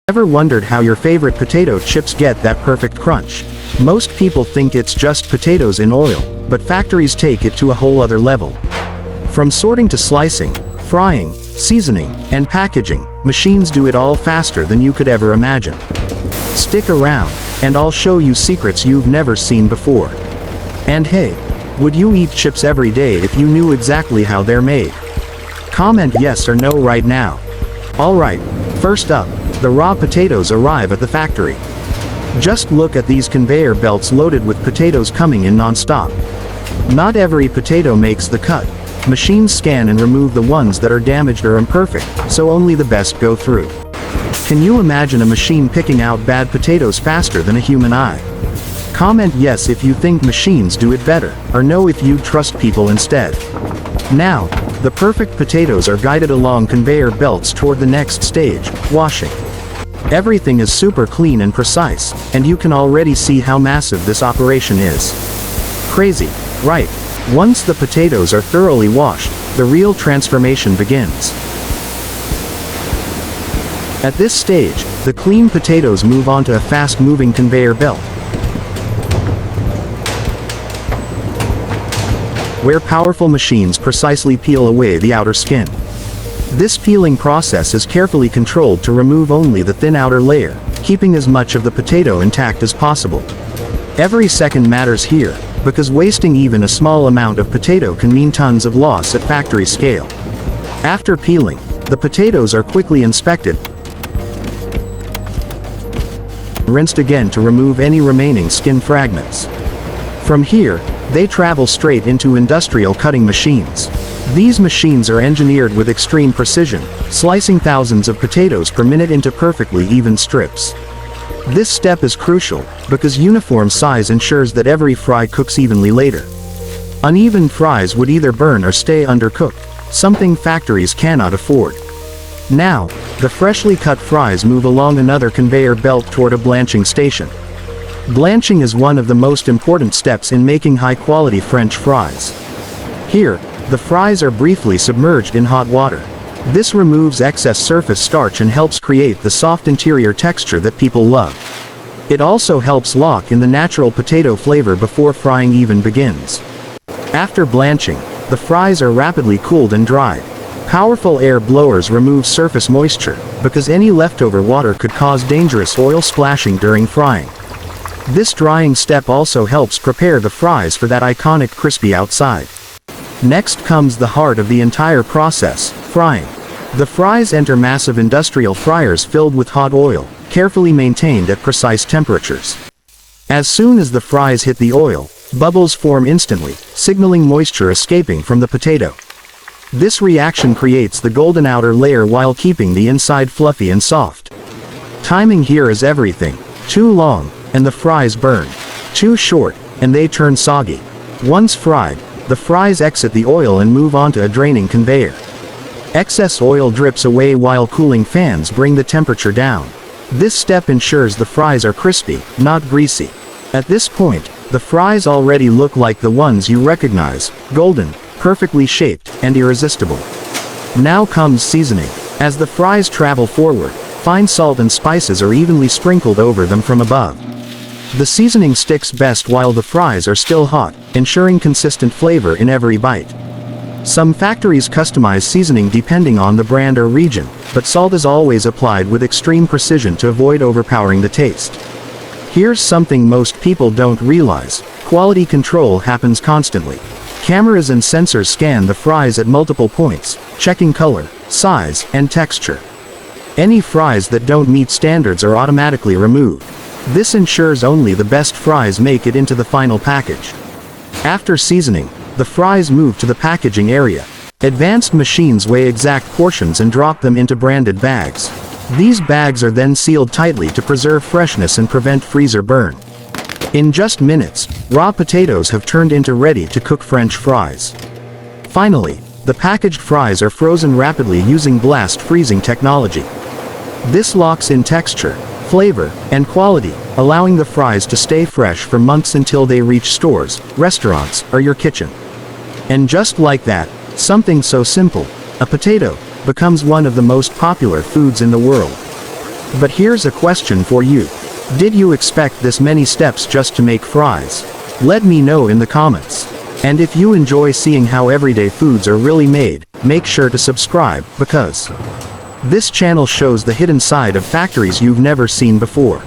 Ever wondered how your favorite potato chips get that perfect crunch? Most people think it's just potatoes in oil, but factories take it to a whole other level. From sorting to slicing, frying, seasoning, and packaging, machines do it all faster than you could ever imagine. Stick around, and I'll show you secrets you've never seen before. And hey, would you eat chips every day if you knew exactly how they're made? Comment yes or no right now. Alright, first up, the raw potatoes arrive at the factory. Just look at these conveyor belts loaded with potatoes coming in non-stop. Not every potato makes the cut. Machines scan and remove the ones that are damaged or imperfect, so only the best go through. Can you imagine a machine picking out bad potatoes faster than a human eye? Comment yes if you think machines do it better, or no if you'd trust people instead. Now, the perfect potatoes are guided along conveyor belts toward the next stage, washing. Everything is super clean and precise, and you can already see how massive this operation is. Crazy, right? Once the potatoes are thoroughly washed, the real transformation begins. At this stage, the clean potatoes move onto a fast-moving conveyor belt, where powerful machines precisely peel away the outer skin. This peeling process is carefully controlled to remove only the thin outer layer, keeping as much of the potato intact as possible. Every second matters here, because wasting even a small amount of potato can mean tons of loss at factory scale. After peeling, the potatoes are quickly inspected, rinsed again to remove any remaining skin fragments. From here, they travel straight into industrial cutting machines. These machines are engineered with extreme precision, slicing thousands of potatoes per minute into perfectly even strips. This step is crucial, because uniform size ensures that every fry cooks evenly later. Uneven fries would either burn or stay undercooked, something factories cannot afford. Now, the freshly cut fries move along another conveyor belt toward a blanching station. Blanching is one of the most important steps in making high-quality French fries. Here, the fries are briefly submerged in hot water. This removes excess surface starch and helps create the soft interior texture that people love. It also helps lock in the natural potato flavor before frying even begins. After blanching, the fries are rapidly cooled and dried. Powerful air blowers remove surface moisture, because any leftover water could cause dangerous oil splashing during frying. This drying step also helps prepare the fries for that iconic crispy outside. Next comes the heart of the entire process, frying. The fries enter massive industrial fryers filled with hot oil, carefully maintained at precise temperatures. As soon as the fries hit the oil, bubbles form instantly, signaling moisture escaping from the potato. This reaction creates the golden outer layer while keeping the inside fluffy and soft. Timing here is everything. Too long, and the fries burn. Too short, and they turn soggy. Once fried, the fries exit the oil and move onto a draining conveyor. Excess oil drips away while cooling fans bring the temperature down. This step ensures the fries are crispy, not greasy. At this point, the fries already look like the ones you recognize, golden, perfectly shaped, and irresistible. Now comes seasoning. As the fries travel forward, fine salt and spices are evenly sprinkled over them from above. The seasoning sticks best while the fries are still hot, ensuring consistent flavor in every bite. Some factories customize seasoning depending on the brand or region, but salt is always applied with extreme precision to avoid overpowering the taste. Here's something most people don't realize: quality control happens constantly. Cameras and sensors scan the fries at multiple points, checking color, size, and texture. Any fries that don't meet standards are automatically removed. This ensures only the best fries make it into the final package. After seasoning, the fries move to the packaging area. Advanced machines weigh exact portions and drop them into branded bags. These bags are then sealed tightly to preserve freshness and prevent freezer burn. In just minutes, raw potatoes have turned into ready-to-cook French fries. Finally, the packaged fries are frozen rapidly using blast freezing technology. This locks in texture, flavor, and quality, allowing the fries to stay fresh for months until they reach stores, restaurants, or your kitchen. And just like that, something so simple, a potato, becomes one of the most popular foods in the world. But here's a question for you. Did you expect this many steps just to make fries? Let me know in the comments. And if you enjoy seeing how everyday foods are really made, make sure to subscribe, because this channel shows the hidden side of factories you've never seen before.